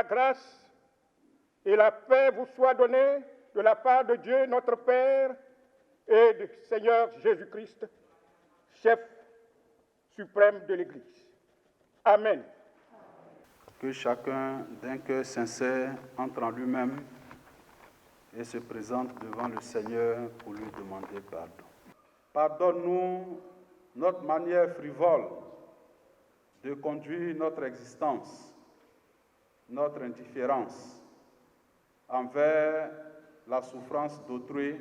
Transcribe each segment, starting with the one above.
grâce et la paix vous soient données de la part de Dieu notre Père et du Seigneur Jésus-Christ, chef suprême de l'Église. Amen. Que chacun d'un cœur sincère entre en lui-même et se présente devant le Seigneur pour lui demander pardon. Pardonne-nous notre manière frivole de conduire notre existence, notre indifférence envers la souffrance d'autrui,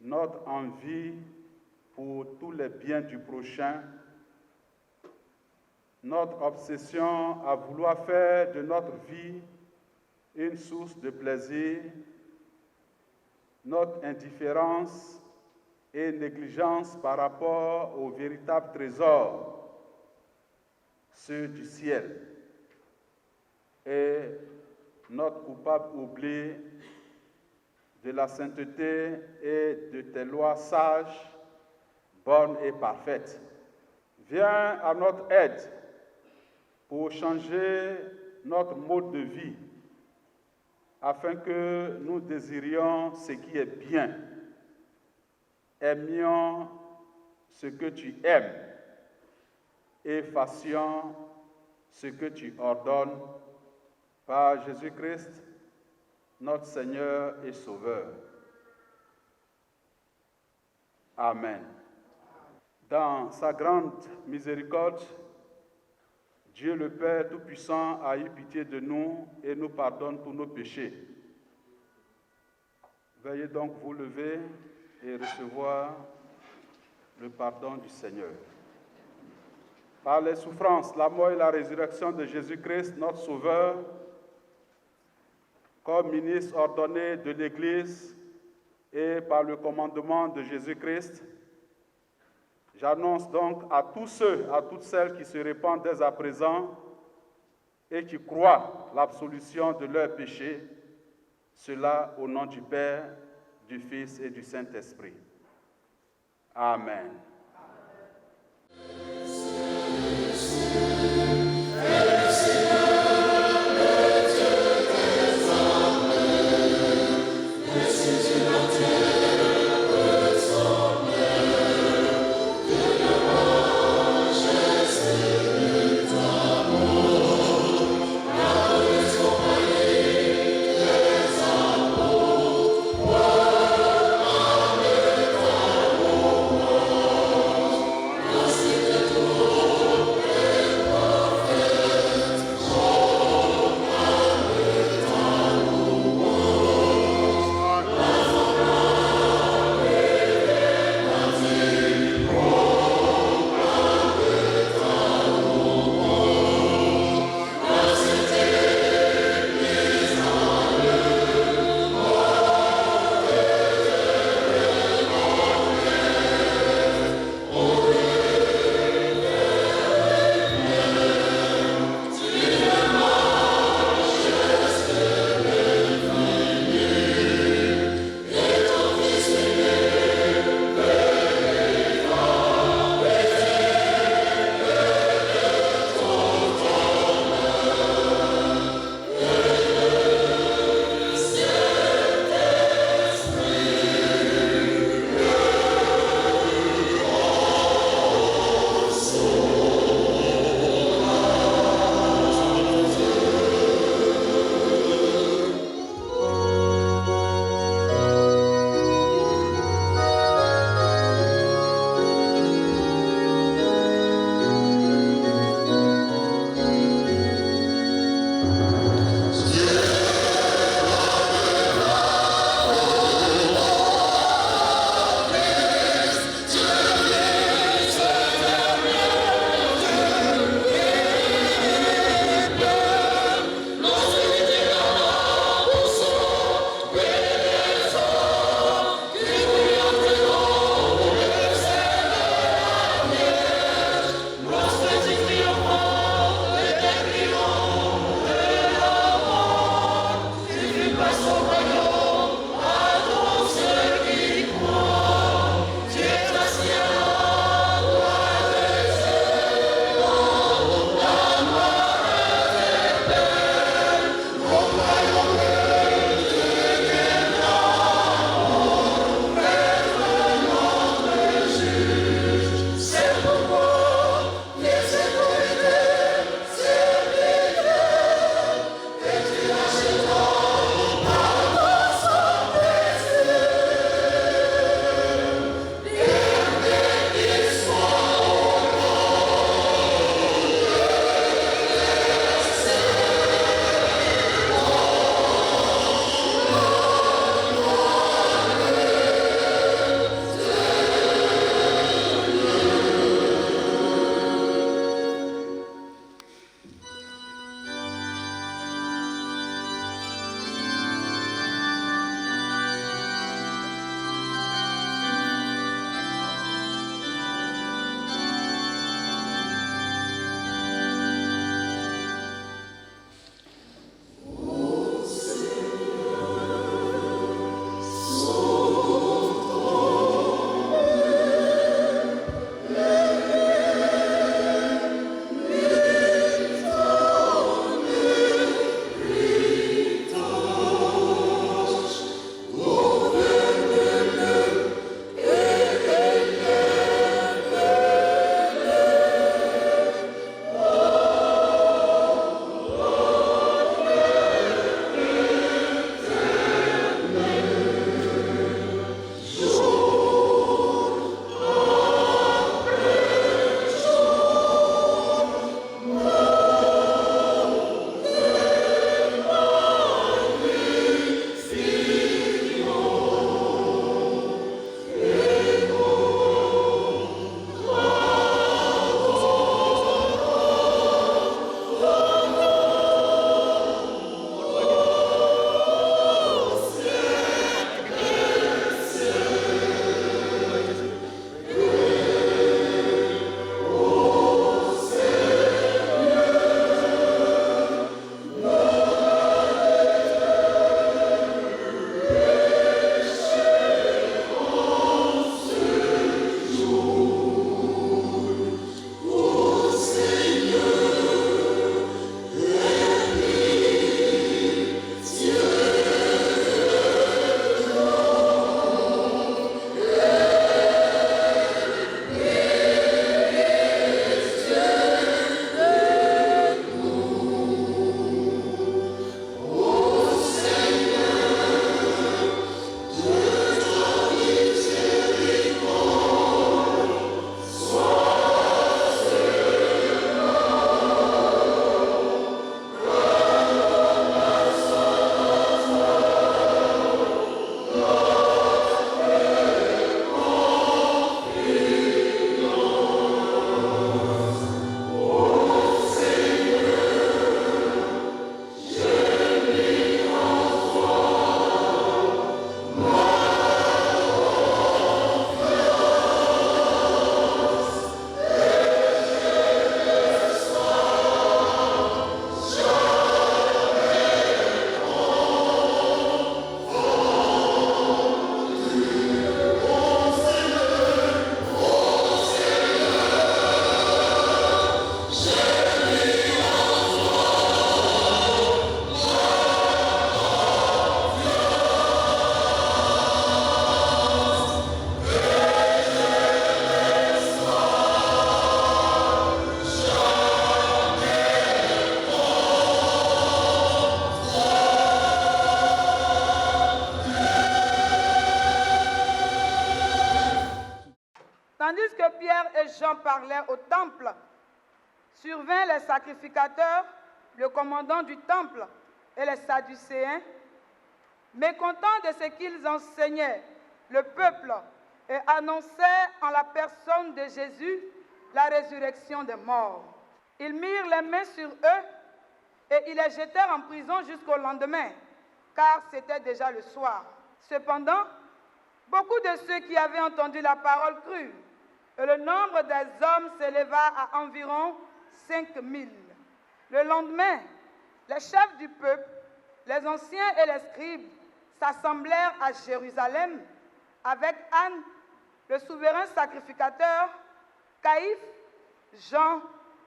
notre envie pour tous les biens du prochain, notre obsession à vouloir faire de notre vie une source de plaisir, notre indifférence et négligence par rapport au véritable trésor, ceux du ciel, et notre coupable oubli de la sainteté et de tes lois sages, bonnes et parfaites. Viens à notre aide pour changer notre mode de vie, afin que nous désirions ce qui est bien, aimions ce que tu aimes et fassions ce que tu ordonnes par Jésus-Christ, notre Seigneur et Sauveur. Amen. Dans sa grande miséricorde, Dieu le Père Tout-Puissant a eu pitié de nous et nous pardonne tous nos péchés. Veuillez donc vous lever et recevoir le pardon du Seigneur. Par les souffrances, la mort et la résurrection de Jésus-Christ, notre Sauveur, comme ministre ordonné de l'Église et par le commandement de Jésus-Christ, j'annonce donc à tous ceux, à toutes celles qui se répandent dès à présent et qui croient l'absolution de leurs péchés, cela au nom du Père, du Fils et du Saint-Esprit. Amen. Tandis que Pierre et Jean parlaient au temple, survinrent les sacrificateurs, le commandant du temple et les Sadducéens, mécontents de ce qu'ils enseignaient le peuple et annonçaient en la personne de Jésus la résurrection des morts. Ils mirent les mains sur eux et ils les jetèrent en prison jusqu'au lendemain, car c'était déjà le soir. Cependant, beaucoup de ceux qui avaient entendu la parole crurent, et le nombre des hommes s'éleva à environ 5000. Le lendemain, les chefs du peuple, les anciens et les scribes s'assemblèrent à Jérusalem avec Anne, le souverain sacrificateur, Caïphe, Jean,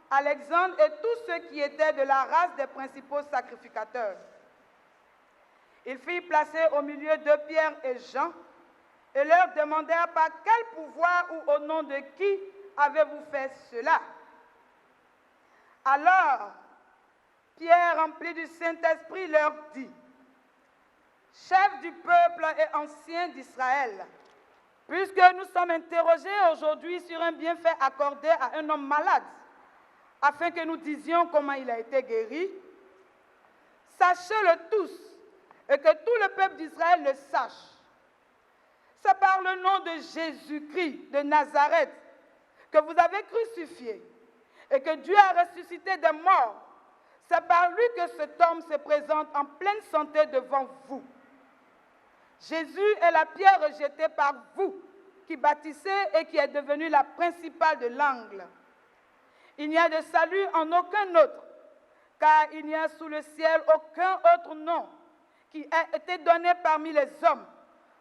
Alexandre et tous ceux qui étaient de la race des principaux sacrificateurs. Ils firent placer au milieu de Pierre et Jean et leur demandèrent par quel pouvoir ou au nom de qui avez-vous fait cela? Alors, Pierre, rempli du Saint-Esprit, leur dit: Chefs du peuple et anciens d'Israël, puisque nous sommes interrogés aujourd'hui sur un bienfait accordé à un homme malade, afin que nous disions comment il a été guéri, sachez-le tous, et que tout le peuple d'Israël le sache. C'est par le nom de Jésus-Christ de Nazareth que vous avez crucifié et que Dieu a ressuscité des morts. C'est par lui que cet homme se présente en pleine santé devant vous. Jésus est la pierre rejetée par vous, qui bâtissez et qui est devenue la principale de l'angle. Il n'y a de salut en aucun autre, car il n'y a sous le ciel aucun autre nom qui a été donné parmi les hommes,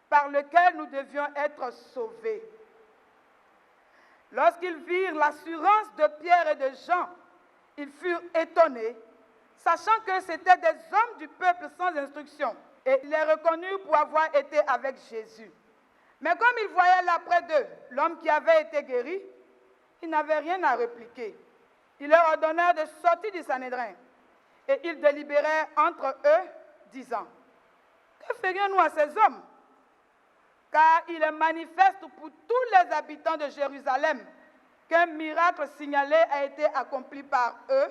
par lequel nous devions être sauvés. Lorsqu'ils virent l'assurance de Pierre et de Jean, ils furent étonnés, sachant que c'étaient des hommes du peuple sans instruction, et ils les reconnurent pour avoir été avec Jésus. Mais comme ils voyaient là près d'eux l'homme qui avait été guéri, ils n'avaient rien à répliquer. Ils leur ordonnèrent de sortir du Sanhédrin, et ils délibérèrent entre eux, disant: Que ferions-nous à ces hommes? Car il est manifeste pour tous les habitants de Jérusalem qu'un miracle signalé a été accompli par eux,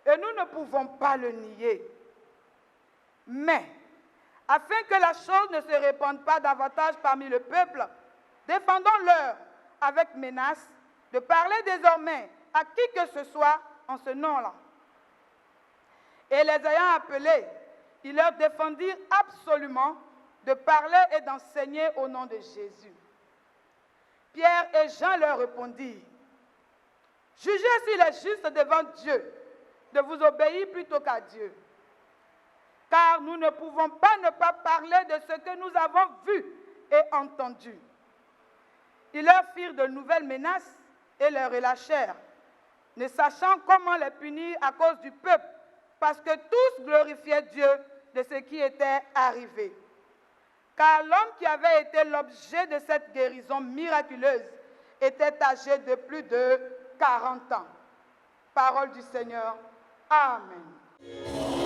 et nous ne pouvons pas le nier. Mais, afin que la chose ne se répande pas davantage parmi le peuple, défendons-leur avec menace de parler désormais à qui que ce soit en ce nom-là. Et les ayant appelés, ils leur défendirent absolument de parler et d'enseigner au nom de Jésus. Pierre et Jean leur répondirent: Jugez s'il est juste devant Dieu de vous obéir plutôt qu'à Dieu. Car nous ne pouvons pas ne pas parler de ce que nous avons vu et entendu. Ils leur firent de nouvelles menaces et les relâchèrent, ne sachant comment les punir à cause du peuple, parce que tous glorifiaient Dieu de ce qui était arrivé. Car l'homme qui avait été l'objet de cette guérison miraculeuse était âgé de plus de 40 ans. Parole du Seigneur. Amen.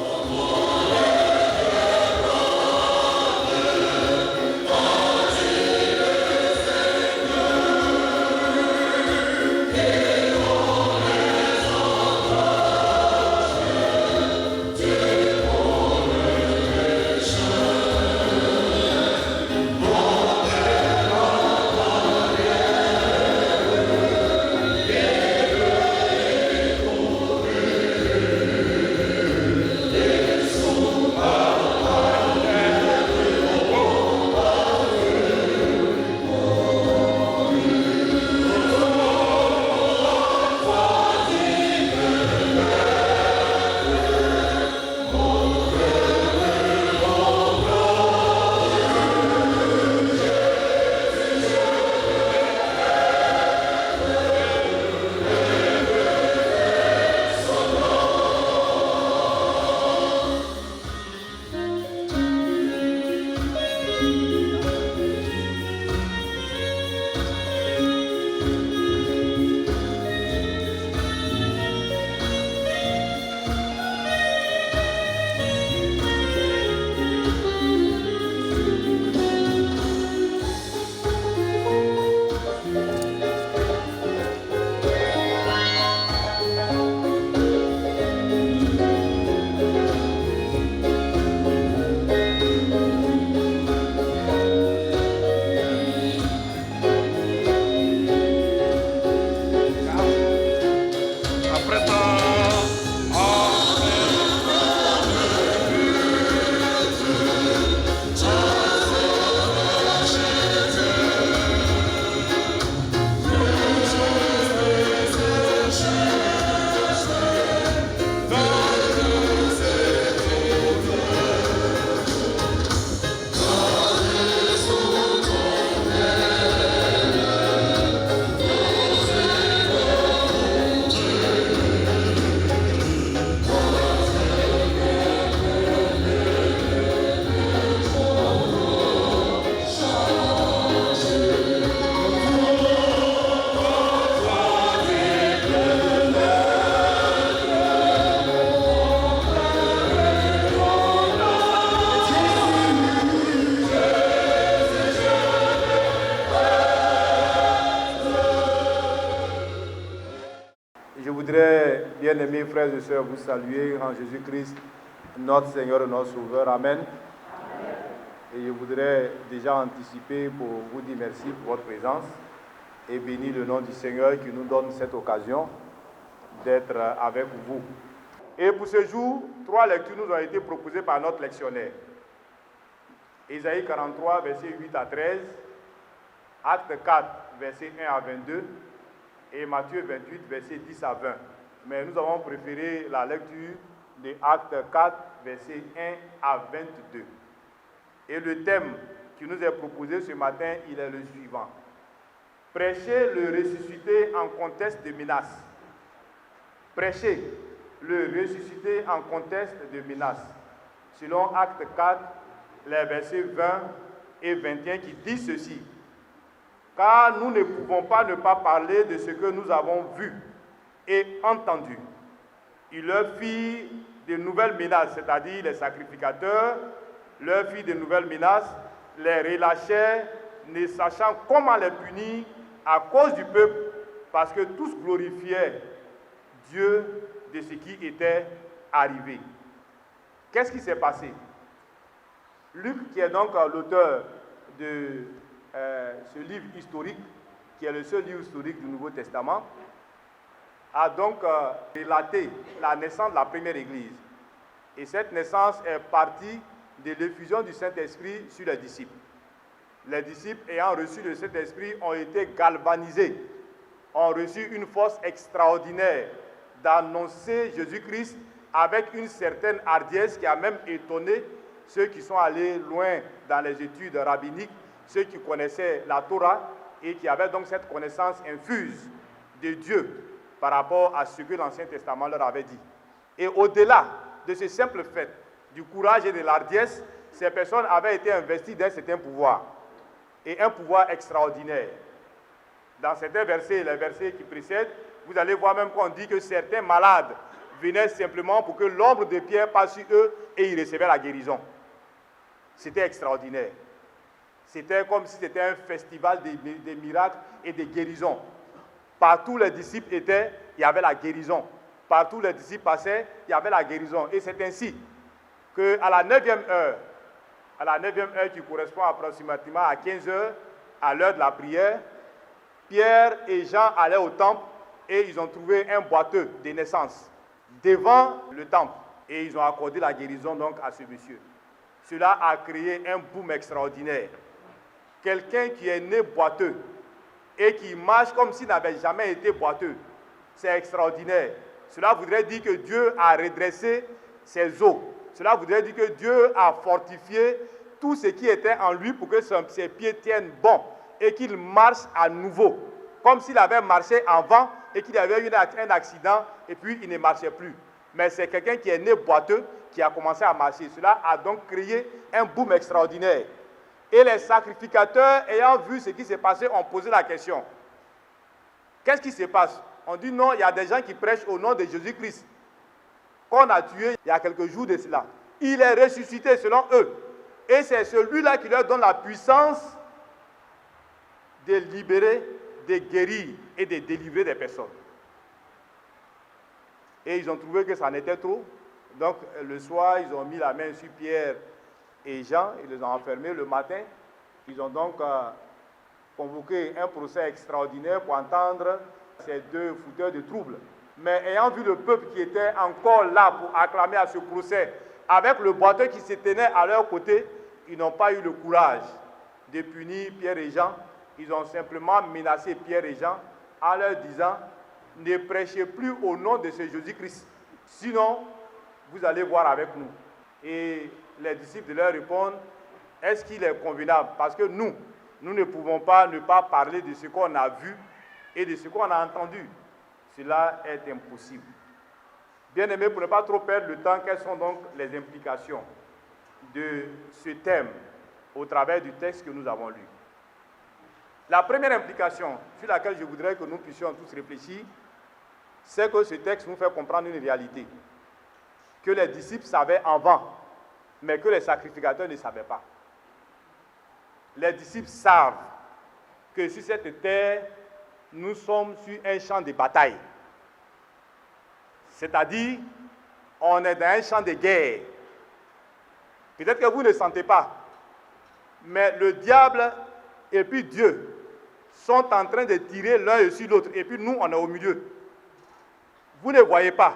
Bien-aimés frères et sœurs, vous saluez en Jésus-Christ, notre Seigneur et notre Sauveur. Amen. Et je voudrais déjà anticiper pour vous dire merci pour votre présence et bénir le nom du Seigneur qui nous donne cette occasion d'être avec vous. Et pour ce jour, 3 lectures nous ont été proposées par notre lectionnaire. Ésaïe 43, versets 8 à 13, Acte 4, versets 1 à 22, et Matthieu 28, versets 10 à 20. Mais nous avons préféré la lecture de Acte 4, versets 1 à 22. Et le thème qui nous est proposé ce matin, il est le suivant. Prêcher le ressuscité en contexte de menace. Prêcher le ressuscité en contexte de menace. Selon Acte 4, les versets 20 et 21 qui disent ceci. Car nous ne pouvons pas ne pas parler de ce que nous avons vu et entendu. Il leur fit de nouvelles menaces, c'est-à-dire les sacrificateurs, leur fit de nouvelles menaces, les relâchèrent, ne sachant comment les punir à cause du peuple, parce que tous glorifiaient Dieu de ce qui était arrivé. Qu'est-ce qui s'est passé? Luc, qui est donc l'auteur de ce livre historique, qui est le seul livre historique du Nouveau Testament, a donc relaté la naissance de la première Église. Et cette naissance est partie de l'effusion du Saint-Esprit sur les disciples. Les disciples ayant reçu le Saint-Esprit ont été galvanisés, ont reçu une force extraordinaire d'annoncer Jésus-Christ avec une certaine hardiesse qui a même étonné ceux qui sont allés loin dans les études rabbiniques, ceux qui connaissaient la Torah et qui avaient donc cette connaissance infuse de Dieu par rapport à ce que l'Ancien Testament leur avait dit. Et au-delà de ce simple fait, du courage et de l'hardiesse, ces personnes avaient été investies d'un certain pouvoir, et un pouvoir extraordinaire. Dans certains versets, les versets qui précèdent, vous allez voir même qu'on dit que certains malades venaient simplement pour que l'ombre de Pierre passe sur eux et ils recevaient la guérison. C'était extraordinaire. C'était comme si c'était un festival des miracles et des guérisons. Partout où les disciples étaient, il y avait la guérison. Partout où les disciples passaient, il y avait la guérison. Et c'est ainsi qu'à la 9e heure qui correspond approximativement à 15 heures, à l'heure de la prière, Pierre et Jean allaient au temple et ils ont trouvé un boiteux de naissance devant le temple. Et ils ont accordé la guérison donc à ce monsieur. Cela a créé un boom extraordinaire. Quelqu'un qui est né boiteux et qui marche comme s'il n'avait jamais été boiteux, c'est extraordinaire. Cela voudrait dire que Dieu a redressé ses os. Cela voudrait dire que Dieu a fortifié tout ce qui était en lui pour que ses pieds tiennent bon et qu'il marche à nouveau, comme s'il avait marché avant et qu'il avait eu un accident et puis il ne marchait plus. Mais c'est quelqu'un qui est né boiteux qui a commencé à marcher. Cela a donc créé un boom extraordinaire. Et les sacrificateurs, ayant vu ce qui s'est passé, ont posé la question. Qu'est-ce qui se passe? On dit non, il y a des gens qui prêchent au nom de Jésus-Christ, qu'on a tué il y a quelques jours de cela. Il est ressuscité selon eux. Et c'est celui-là qui leur donne la puissance de libérer, de guérir et de délivrer des personnes. Et ils ont trouvé que ça en était trop. Donc le soir, ils ont mis la main sur Pierre et Jean, ils les ont enfermés. Le matin, ils ont donc convoqué un procès extraordinaire pour entendre ces deux fouteurs de troubles. Mais ayant vu le peuple qui était encore là pour acclamer à ce procès, avec le boiteux qui se tenait à leur côté, ils n'ont pas eu le courage de punir Pierre et Jean. Ils ont simplement menacé Pierre et Jean en leur disant « Ne prêchez plus au nom de ce Jésus-Christ, sinon vous allez voir avec nous. » Et les disciples leur répondent « Est-ce qu'il est convenable? Parce que nous ne pouvons pas ne pas parler de ce qu'on a vu et de ce qu'on a entendu. Cela est impossible. » Bien-aimés, pour ne pas trop perdre le temps, quelles sont donc les implications de ce thème au travers du texte que nous avons lu? La première implication sur laquelle je voudrais que nous puissions tous réfléchir, c'est que ce texte nous fait comprendre une réalité que les disciples savaient avant, mais que les sacrificateurs ne savaient pas. Les disciples savent que sur cette terre, nous sommes sur un champ de bataille. C'est-à-dire, on est dans un champ de guerre. Peut-être que vous ne sentez pas, mais le diable et puis Dieu sont en train de tirer l'un sur l'autre, et puis nous, on est au milieu. Vous ne voyez pas,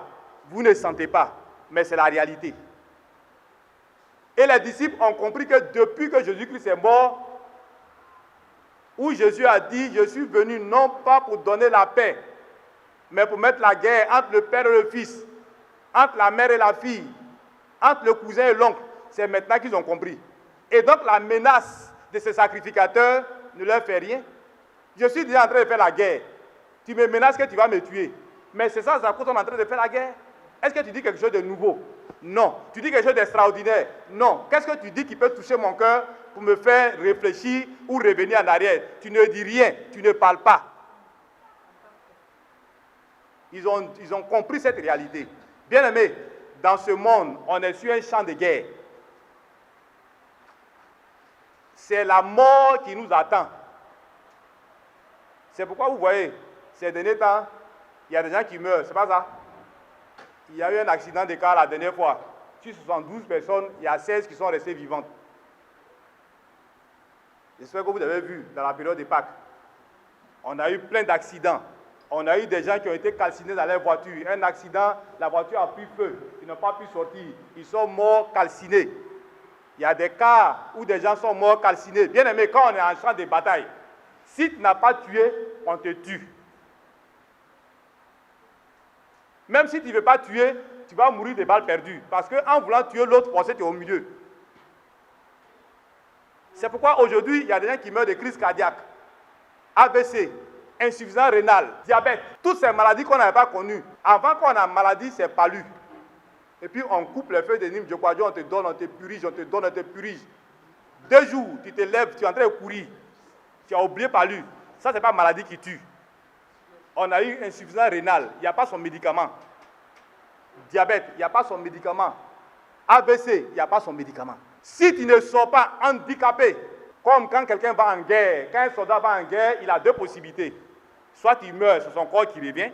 vous ne sentez pas, mais c'est la réalité. Et les disciples ont compris que depuis que Jésus-Christ est mort, où Jésus a dit, je suis venu non pas pour donner la paix, mais pour mettre la guerre entre le père et le fils, entre la mère et la fille, entre le cousin et l'oncle. C'est maintenant qu'ils ont compris. Et donc la menace de ces sacrificateurs ne leur fait rien. Je suis déjà en train de faire la guerre. Tu me menaces que tu vas me tuer. Mais c'est ça, qu'on est en train de faire la guerre. Est-ce que tu dis quelque chose de nouveau? Non. Tu dis quelque chose d'extraordinaire? Non. Qu'est-ce que tu dis qui peut toucher mon cœur pour me faire réfléchir ou revenir en arrière? Tu ne dis rien, tu ne parles pas. Ils ont compris cette réalité. Bien aimés, dans ce monde, on est sur un champ de guerre. C'est la mort qui nous attend. C'est pourquoi vous voyez, ces derniers temps, il y a des gens qui meurent, c'est pas ça? Il y a eu un accident de car la dernière fois. Sur 72 personnes, il y a 16 qui sont restées vivantes. J'espère que vous avez vu dans la période de Pâques. On a eu plein d'accidents. On a eu des gens qui ont été calcinés dans leur voiture. Un accident, la voiture a pris feu. Ils n'ont pas pu sortir. Ils sont morts calcinés. Il y a des cas où des gens sont morts calcinés. Bien aimé, quand on est en champ de bataille, si tu n'as pas tué, on te tue. Même si tu ne veux pas tuer, tu vas mourir de balles perdues. Parce qu'en voulant tuer l'autre, tu es au milieu. C'est pourquoi aujourd'hui, il y a des gens qui meurent de crise cardiaque, AVC, insuffisance rénale, diabète. Toutes ces maladies qu'on n'avait pas connues. Avant qu'on ait une maladie, c'est palu. Et puis on coupe les feuilles de Nîmes, on te donne, on te purige, on te donne, on te purige. 2 jours, tu te lèves, tu es en train de courir. Tu as oublié palu. Ça, ce n'est pas une maladie qui tue. On a eu insuffisance rénale, il n'y a pas son médicament. Diabète, il n'y a pas son médicament. AVC, il n'y a pas son médicament. Si tu ne sors pas handicapé, comme quand quelqu'un va en guerre, quand un soldat va en guerre, il a 2 possibilités. Soit il meurt, c'est son corps qui revient,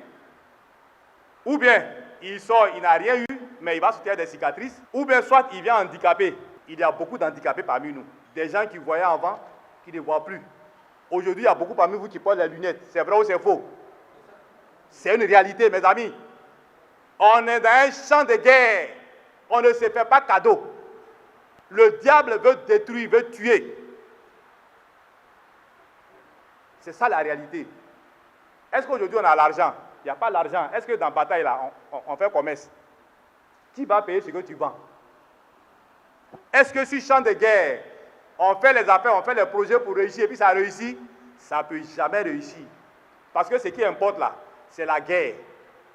ou bien il sort, il n'a rien eu, mais il va sortir des cicatrices, ou bien soit il vient handicapé. Il y a beaucoup d'handicapés parmi nous. Des gens qui voyaient avant, qui ne voient plus. Aujourd'hui, il y a beaucoup parmi vous qui portent les lunettes. C'est vrai ou c'est faux? C'est une réalité, mes amis. On est dans un champ de guerre. On ne se fait pas cadeau. Le diable veut détruire, veut tuer. C'est ça la réalité. Est-ce qu'aujourd'hui on a l'argent? Il n'y a pas l'argent. Est-ce que dans la bataille, là, on fait commerce? Qui va payer ce que tu vends? Est-ce que sur champ de guerre, on fait les affaires, on fait les projets pour réussir et puis ça réussit? Ça ne peut jamais réussir. Parce que ce qui importe là, c'est la guerre.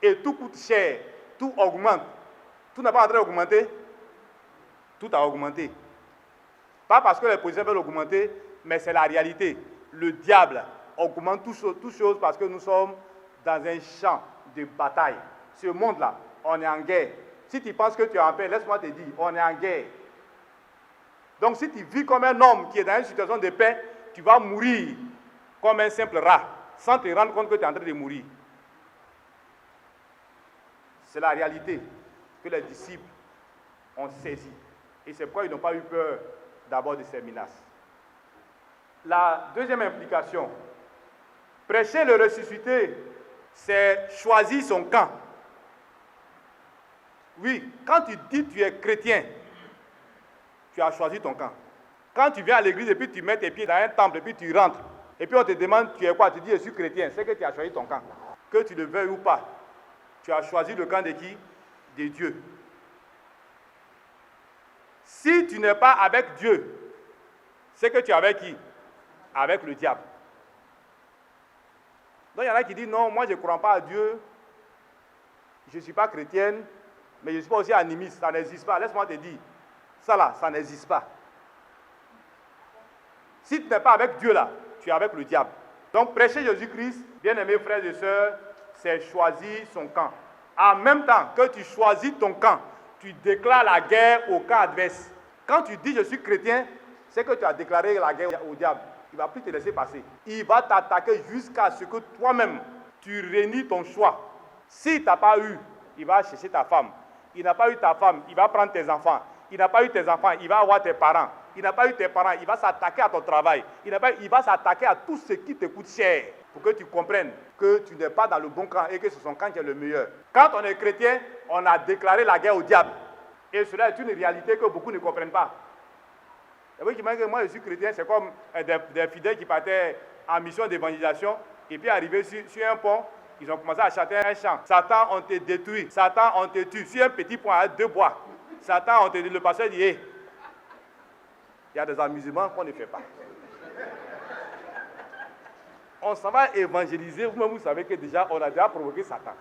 Et tout coûte cher, tout augmente. Tout n'est pas en train d'augmenter. Tout a augmenté. Pas parce que les positions veulent augmenter, mais c'est la réalité. Le diable augmente toutes choses parce que nous sommes dans un champ de bataille. Ce monde-là, on est en guerre. Si tu penses que tu es en paix, laisse-moi te dire, on est en guerre. Donc si tu vis comme un homme qui est dans une situation de paix, tu vas mourir comme un simple rat, sans te rendre compte que tu es en train de mourir. C'est la réalité que les disciples ont saisi. Et c'est pourquoi ils n'ont pas eu peur d'abord de ces menaces. La deuxième implication, prêcher le ressuscité, c'est choisir son camp. Oui, quand tu dis que tu es chrétien, tu as choisi ton camp. Quand tu viens à l'église et puis tu mets tes pieds dans un temple et puis tu rentres, et puis on te demande tu es quoi, tu dis je suis chrétien, c'est que tu as choisi ton camp. Que tu le veuilles ou pas, tu as choisi le camp de qui? De Dieu. Si tu n'es pas avec Dieu, c'est que tu es avec qui? Avec le diable. Donc il y en a qui disent non, moi je ne crois pas à Dieu, je ne suis pas chrétienne, mais je ne suis pas aussi animiste, ça n'existe pas. Laisse-moi te dire, ça là, ça n'existe pas. Si tu n'es pas avec Dieu là, tu es avec le diable. Donc prêcher Jésus-Christ, bien-aimés frères et sœurs, c'est choisir son camp. En même temps que tu choisis ton camp, tu déclares la guerre au camp adverse. Quand tu dis je suis chrétien, c'est que tu as déclaré la guerre au diable. Il ne va plus te laisser passer. Il va t'attaquer jusqu'à ce que toi-même, tu réunis ton choix. Si tu n'as pas eu il va chercher ta femme. Il n'a pas eu ta femme, il va prendre tes enfants. Il n'a pas eu tes enfants, il va avoir tes parents. Il n'a pas eu tes parents, il va s'attaquer à ton travail. Il va s'attaquer à tout ce qui te coûte cher pour que tu comprennes que tu n'es pas dans le bon camp et que c'est son camp qui est le meilleur. Quand on est chrétien, on a déclaré la guerre au diable. Et cela est une réalité que beaucoup ne comprennent pas. Et oui, moi je suis chrétien, c'est comme des fidèles qui partaient en mission d'évangélisation et puis arrivés sur un pont, ils ont commencé à chanter un chant. Satan, on te détruit. Satan, on te tue. Sur un petit pont à 2 bois. Satan, on te dit, le pasteur dit, hey, il y a des amusements qu'on ne fait pas. On s'en va évangéliser, vous-même vous savez que déjà, on a déjà provoqué Satan.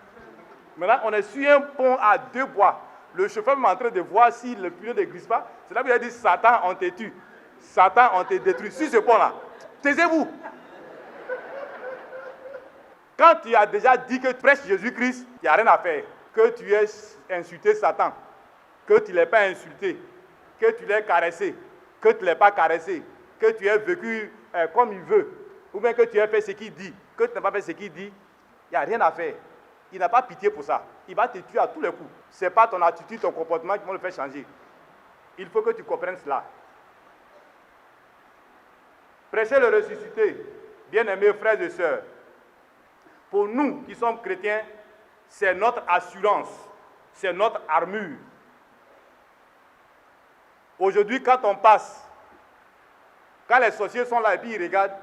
Maintenant, on est sur un pont à 2 bois. Le chauffeur est en train de voir si le pneu ne glisse pas. C'est là qu'il a dit, Satan, on te tue. Satan, on te détruit. Sur ce pont-là, taisez-vous. Quand tu as déjà dit que tu prêches Jésus-Christ, il n'y a rien à faire. Que tu aies insulté Satan, que tu ne l'aies pas insulté, que tu l'aies caressé, que tu ne l'aies pas caressé, que tu aies vécu comme il veut, ou bien que tu aies fait ce qu'il dit, que tu n'as pas fait ce qu'il dit, il n'y a rien à faire. Il n'a pas pitié pour ça. Il va te tuer à tous les coups. Ce n'est pas ton attitude, ton comportement qui vont le faire changer. Il faut que tu comprennes cela. Prêchez le ressuscité, bien-aimés frères et sœurs. Pour nous qui sommes chrétiens, c'est notre assurance, c'est notre armure. Aujourd'hui, quand on passe, quand les sorciers sont là et puis ils regardent,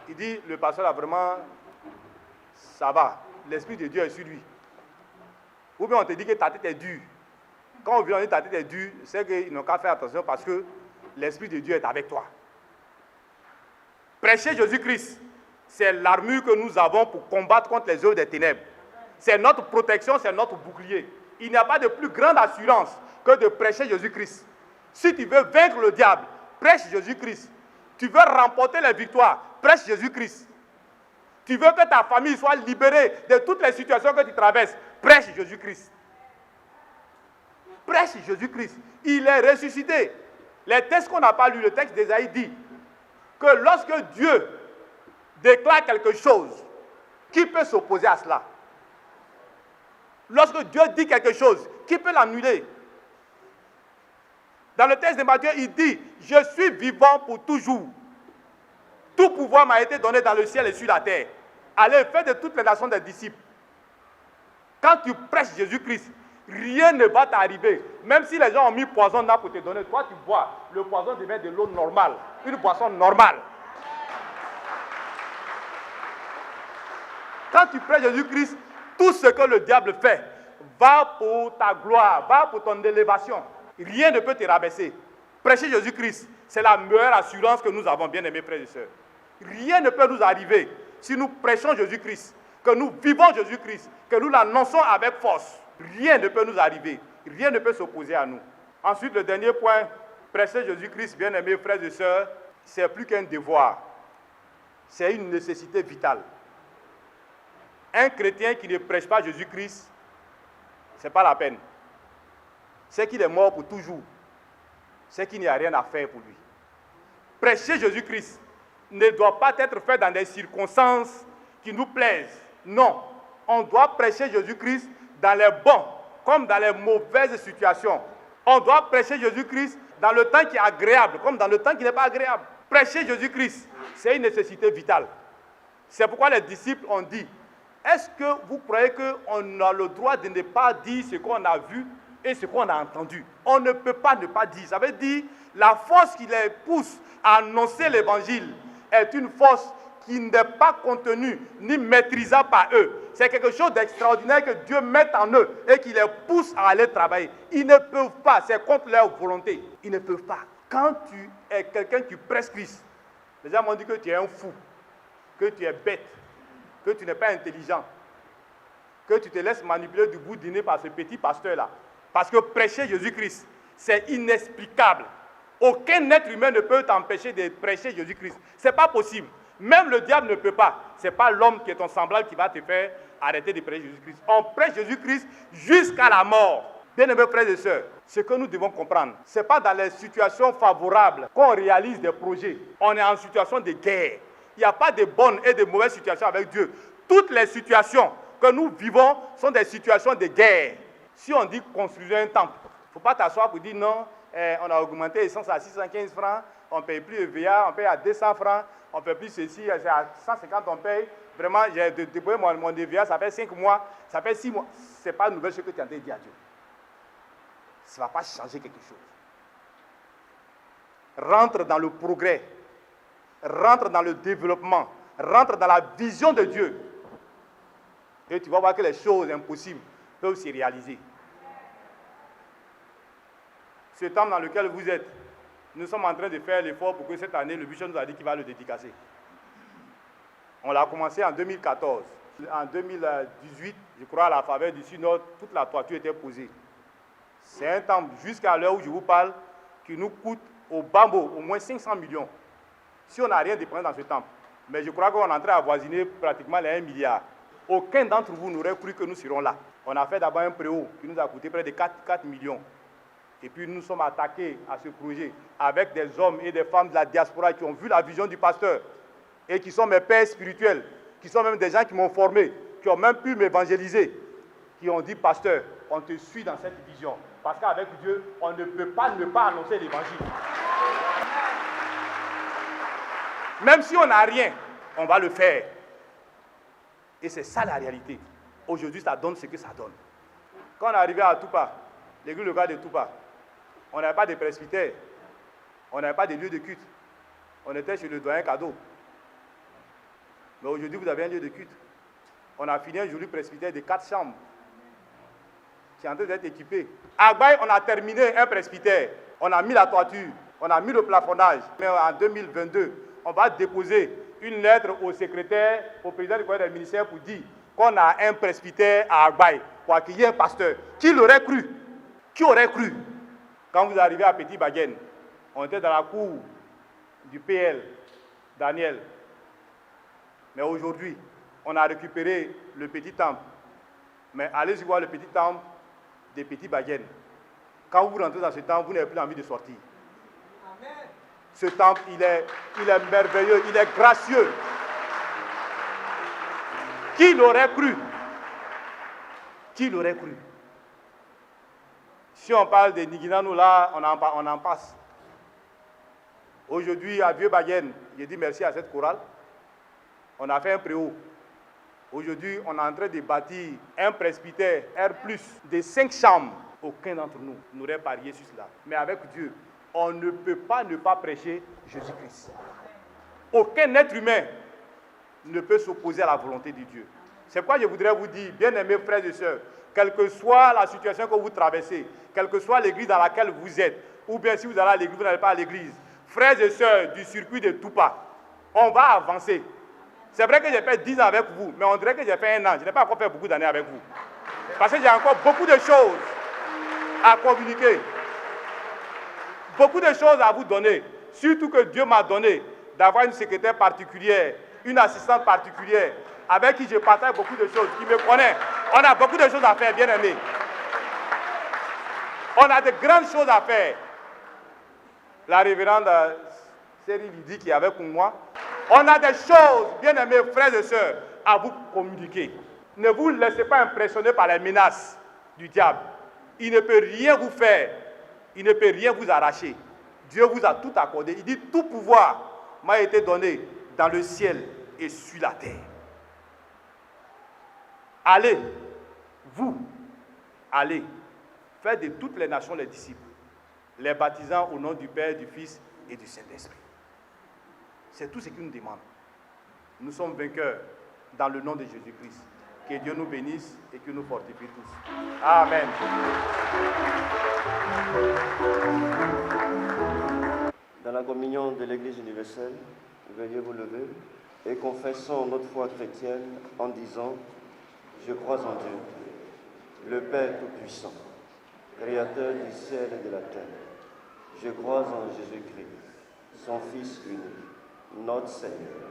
ils disent, le pasteur là vraiment, ça va, l'Esprit de Dieu est sur lui. Ou bien on te dit que ta tête est dure. Quand on vient dire que ta tête est dure, c'est qu'ils n'ont qu'à faire attention parce que l'Esprit de Dieu est avec toi. Prêcher Jésus-Christ, c'est l'armure que nous avons pour combattre contre les œuvres des ténèbres. C'est notre protection, c'est notre bouclier. Il n'y a pas de plus grande assurance que de prêcher Jésus-Christ. Si tu veux vaincre le diable, prêche Jésus-Christ. Tu veux remporter les victoires, prêche Jésus-Christ. Tu veux que ta famille soit libérée de toutes les situations que tu traverses, prêche Jésus-Christ. Prêche Jésus-Christ. Il est ressuscité. Les textes qu'on n'a pas lus, le texte d'Ésaïe dit que lorsque Dieu déclare quelque chose, qui peut s'opposer à cela? Lorsque Dieu dit quelque chose, qui peut l'annuler? Dans le texte de Matthieu, il dit, je suis vivant pour toujours. Tout pouvoir m'a été donné dans le ciel et sur la terre. Allez, faites de toutes les nations des disciples. Quand tu prêches Jésus-Christ, rien ne va t'arriver. Même si les gens ont mis poison là pour te donner, toi tu bois, le poison devient de l'eau normale, une boisson normale. Quand tu prêches Jésus-Christ, tout ce que le diable fait va pour ta gloire, va pour ton élévation. Rien ne peut te rabaisser. Prêcher Jésus-Christ, c'est la meilleure assurance que nous avons, bien aimés frères et sœurs. Rien ne peut nous arriver si nous prêchons Jésus-Christ, que nous vivons Jésus-Christ, que nous l'annonçons avec force. Rien ne peut nous arriver. Rien ne peut s'opposer à nous. Ensuite, le dernier point, prêcher Jésus-Christ, bien aimés frères et sœurs, c'est plus qu'un devoir. C'est une nécessité vitale. Un chrétien qui ne prêche pas Jésus-Christ, ce n'est pas la peine. C'est qu'il est mort pour toujours. C'est qu'il n'y a rien à faire pour lui. Prêcher Jésus-Christ ne doit pas être fait dans des circonstances qui nous plaisent. Non, on doit prêcher Jésus-Christ dans les bons comme dans les mauvaises situations. On doit prêcher Jésus-Christ dans le temps qui est agréable comme dans le temps qui n'est pas agréable. Prêcher Jésus-Christ, c'est une nécessité vitale. C'est pourquoi les disciples ont dit, est-ce que vous croyez qu'on a le droit de ne pas dire ce qu'on a vu et ce qu'on a entendu? On ne peut pas ne pas dire. Ça veut dire la force qui les pousse à annoncer l'évangile est une force qui n'est pas contenue ni maîtrisable par eux. C'est quelque chose d'extraordinaire que Dieu met en eux et qui les pousse à aller travailler. Ils ne peuvent pas, c'est contre leur volonté. Ils ne peuvent pas. Quand tu es quelqu'un qui prêche Christ, les gens m'ont dit que tu es un fou, que tu es bête, que tu n'es pas intelligent, que tu te laisses manipuler du bout du nez par ce petit pasteur-là. Parce que prêcher Jésus-Christ, c'est inexplicable. Aucun être humain ne peut t'empêcher de prêcher Jésus-Christ. Ce n'est pas possible. Même le diable ne peut pas. Ce n'est pas l'homme qui est ton semblable qui va te faire arrêter de prêcher Jésus-Christ. On prêche Jésus-Christ jusqu'à la mort. Bien-aimés frères et sœurs, ce que nous devons comprendre, ce n'est pas dans les situations favorables qu'on réalise des projets. On est en situation de guerre. Il n'y a pas de bonnes et de mauvaises situations avec Dieu. Toutes les situations que nous vivons sont des situations de guerre. Si on dit construire un temple, il ne faut pas t'asseoir pour dire non, on a augmenté l'essence à 615 francs, on ne paye plus EVA, on paye à 200 francs, on ne paye plus ceci, c'est à 150 on paye. Vraiment, j'ai déployé mon EVA, ça fait 5 mois, ça fait 6 mois. Ce n'est pas une nouvelle chose que tu as dit à Dieu. Ça ne va pas changer quelque chose. Rentre dans le progrès, rentre dans le développement, rentre dans la vision de Dieu. Et tu vas voir que les choses impossibles peuvent se réaliser. Ce temps dans lequel vous êtes, nous sommes en train de faire l'effort pour que cette année, le bishop nous a dit qu'il va le dédicacer. On l'a commencé en 2014. En 2018, je crois, à la faveur du Synode, toute la toiture était posée. C'est un temple, jusqu'à l'heure où je vous parle, qui nous coûte au bambo au moins 500 millions. Si on n'a rien dépensé dans ce temple. Mais je crois qu'on est en train d'avoisiner pratiquement les 1 milliard. Aucun d'entre vous n'aurait cru que nous serons là. On a fait d'abord un préau qui nous a coûté près de 4 millions. Et puis nous sommes attaqués à ce projet avec des hommes et des femmes de la diaspora qui ont vu la vision du pasteur et qui sont mes pères spirituels, qui sont même des gens qui m'ont formé, qui ont même pu m'évangéliser, qui ont dit, pasteur, on te suit dans cette vision. Parce qu'avec Dieu, on ne peut pas ne pas annoncer l'évangile. Même si on n'a rien, on va le faire. Et c'est ça la réalité. Aujourd'hui, ça donne ce que ça donne. Quand on est arrivé à Toupa, l'église locale de Toupa, on n'avait pas de presbytère, on n'avait pas de lieu de culte. On était chez le doyen Cadeau. Mais aujourd'hui, vous avez un lieu de culte. On a fini un joli presbytère de 4 chambres qui est en train d'être équipé. À Baye, on a terminé un presbytère. On a mis la toiture, on a mis le plafonnage. Mais en 2022, on va déposer une lettre au secrétaire, au président du conseil des ministères pour dire qu'on a un presbytère à Agbaye pour accueillir un pasteur. Qui l'aurait cru? Qui aurait cru? Quand vous arrivez à Petit Baguen, on était dans la cour du PL, Daniel. Mais aujourd'hui, on a récupéré le petit temple. Mais allez-y voir le petit temple des Petits Baguen. Quand vous rentrez dans ce temple, vous n'avez plus envie de sortir. Amen. Ce temple, il est merveilleux, il est gracieux. Qui l'aurait cru? Qui l'aurait cru? Si on parle de Niginano, là, on en passe. Aujourd'hui, à Vieux-Baguen, j'ai dit merci à cette chorale. On a fait un préau. Aujourd'hui, on est en train de bâtir un presbytère R+, de 5 chambres. Aucun d'entre nous n'aurait parié sur cela. Mais avec Dieu, on ne peut pas ne pas prêcher Jésus-Christ. Aucun être humain ne peut s'opposer à la volonté de Dieu. C'est pourquoi je voudrais vous dire, bien-aimés frères et sœurs, quelle que soit la situation que vous traversez, quelle que soit l'église dans laquelle vous êtes, ou bien si vous allez à l'église, vous n'allez pas à l'église, frères et sœurs du circuit de Toupa, on va avancer. C'est vrai que j'ai fait 10 ans avec vous, mais on dirait que j'ai fait 1 an. Je n'ai pas encore fait beaucoup d'années avec vous. Parce que j'ai encore beaucoup de choses à communiquer. Beaucoup de choses à vous donner. Surtout que Dieu m'a donné d'avoir une secrétaire particulière, une assistante particulière, avec qui je partage beaucoup de choses, qui me connaît. On a beaucoup de choses à faire, bien aimés. On a de grandes choses à faire. La révérende Série Lydie qui est avec moi. On a des choses, bien aimés frères et sœurs, à vous communiquer. Ne vous laissez pas impressionner par les menaces du diable. Il ne peut rien vous faire. Il ne peut rien vous arracher. Dieu vous a tout accordé. Il dit, tout pouvoir m'a été donné dans le ciel et sur la terre. Allez, vous, allez, faites de toutes les nations les disciples, les baptisant au nom du Père, du Fils et du Saint-Esprit. C'est tout ce qu'il nous demande. Nous sommes vainqueurs dans le nom de Jésus-Christ. Que Dieu nous bénisse et que nous fortifie tous. Amen. Dans la communion de l'Église universelle, veuillez vous lever et confessons notre foi chrétienne en disant « Je crois en Dieu, le Père Tout-Puissant, Créateur du ciel et de la terre. Je crois en Jésus-Christ, son Fils unique, notre Seigneur,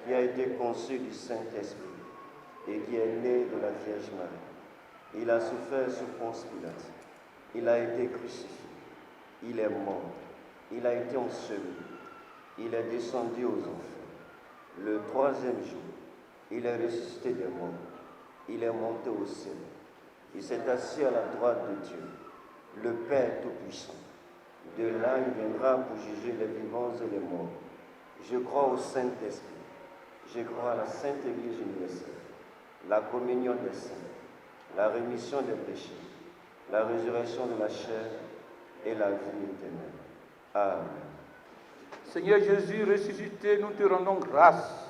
qui a été conçu du Saint-Esprit et qui est né de la Vierge Marie. Il a souffert sous Ponce Pilate. Il a été crucifié. Il est mort. Il a été enseveli. Il est descendu aux enfers. Le 3e jour, il est ressuscité des morts. Il est monté au ciel. Il s'est assis à la droite de Dieu, le Père Tout-Puissant. De là, il viendra pour juger les vivants et les morts. Je crois au Saint-Esprit. Je crois à la Sainte Église universelle, la communion des saints, la rémission des péchés, la résurrection de la chair et la vie éternelle. Amen. Seigneur Jésus ressuscité, nous te rendons grâce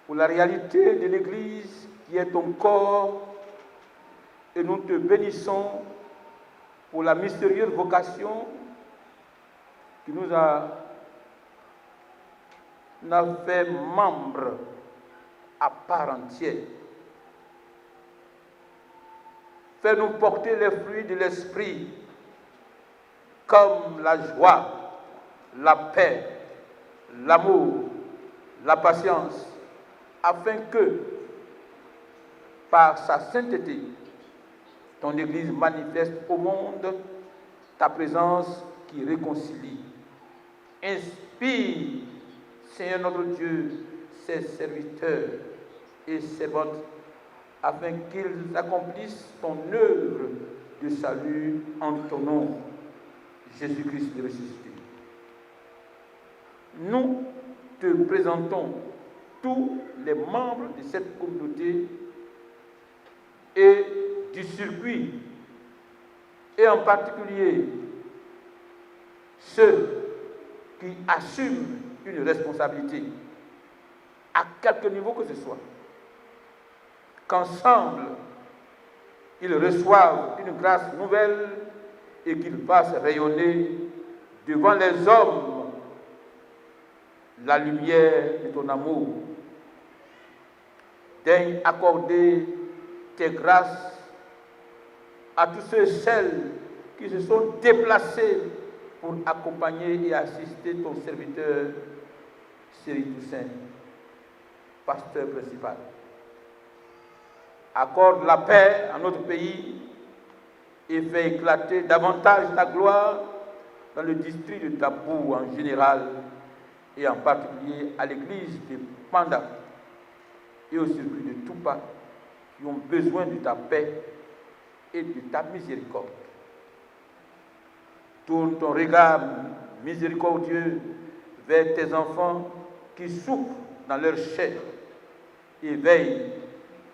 pour la réalité de l'Église qui est ton corps et nous te bénissons pour la mystérieuse vocation qui nous a fait membres à part entière. Fais-nous porter les fruits de l'Esprit comme la joie, la paix, l'amour, la patience, afin que, par sa sainteté, ton Église manifeste au monde ta présence qui réconcilie. Inspire, Seigneur notre Dieu, ses serviteurs et servantes, afin qu'ils accomplissent ton œuvre de salut en ton nom, Jésus-Christ ressuscité. Nous te présentons tous les membres de cette communauté et du circuit, et en particulier ceux qui assument une responsabilité, à quelque niveau que ce soit, qu'ensemble, ils reçoivent une grâce nouvelle et qu'ils fassent rayonner devant les hommes la lumière de ton amour. Daigne accorder tes grâces à tous ceux et celles qui se sont déplacés pour accompagner et assister ton serviteur Cyril Toussaint, pasteur principal. Accorde la paix à notre pays et fais éclater davantage ta gloire dans le district de Tabou en général et en particulier à l'église de Panda et au circuit de Toupa qui ont besoin de ta paix et de ta miséricorde. Tourne ton regard miséricordieux vers tes enfants qui souffrent dans leur chair et veille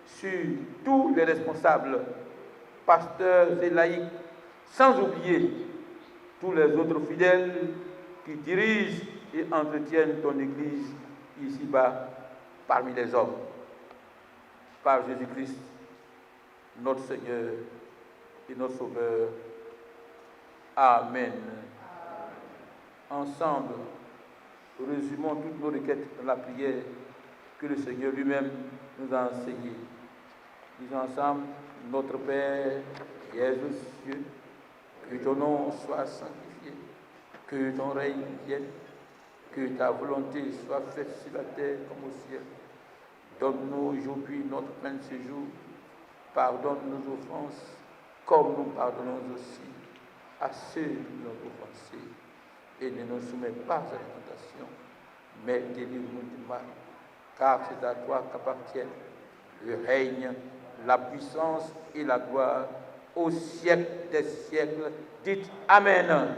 sur tous les responsables, pasteurs et laïcs, sans oublier tous les autres fidèles qui dirigent et entretiennent ton Église ici-bas parmi les hommes. Par Jésus-Christ, notre Seigneur et notre Sauveur. Amen. Ensemble, résumons toutes nos requêtes dans la prière que le Seigneur lui-même nous a enseignée. Disons ensemble, notre Père qui es aux cieux, que ton nom soit sanctifié, que ton règne vienne, que ta volonté soit faite sur la terre comme au ciel. Donne-nous aujourd'hui notre pain de ce jour. Pardonne nos offenses, comme nous pardonnons aussi à ceux qui nous ont offensés. Et ne nous soumets pas à la tentation, mais délivre-nous du mal. Car c'est à toi qu'appartiennent le règne, la puissance et la gloire au siècle des siècles. Dites Amen. Amen.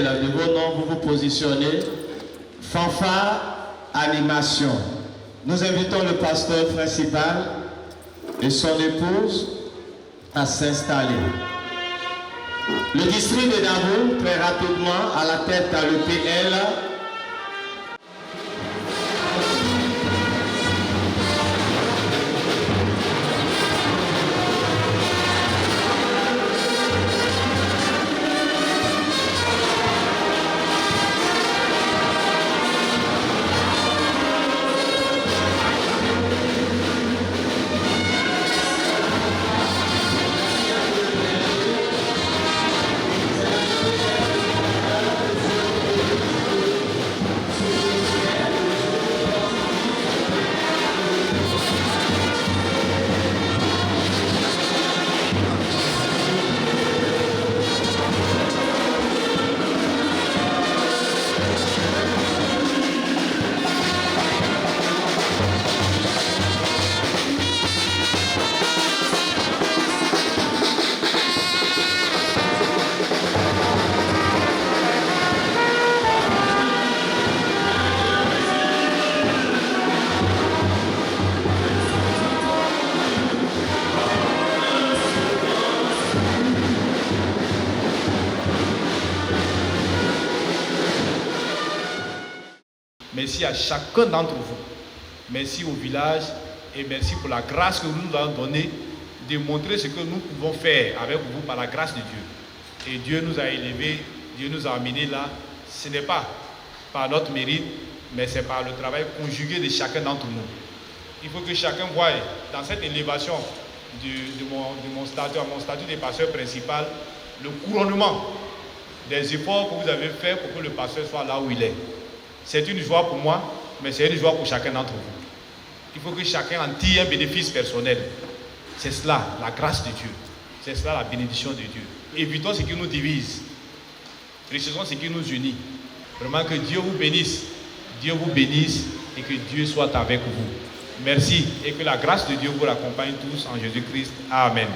appelle de vos noms, vous vous positionnez. Fanfare, animation. Nous invitons le pasteur principal et son épouse à s'installer. Le district de Davout, très rapidement, à la tête à l'EPL. Merci à chacun d'entre vous. Merci au village et merci pour la grâce que vous nous avez donnée de montrer ce que nous pouvons faire avec vous par la grâce de Dieu. Et Dieu nous a élevés, Dieu nous a amenés là. Ce n'est pas par notre mérite, mais c'est par le travail conjugué de chacun d'entre nous. Il faut que chacun voie dans cette élévation de mon statut de pasteur principal, le couronnement des efforts que vous avez faits pour que le pasteur soit là où il est. C'est une joie pour moi, mais c'est une joie pour chacun d'entre vous. Il faut que chacun en tire un bénéfice personnel. C'est cela, la grâce de Dieu. C'est cela, la bénédiction de Dieu. Évitons ce qui nous divise. Recherchons ce qui nous unit. Vraiment que Dieu vous bénisse. Dieu vous bénisse et que Dieu soit avec vous. Merci et que la grâce de Dieu vous accompagne tous en Jésus-Christ. Amen.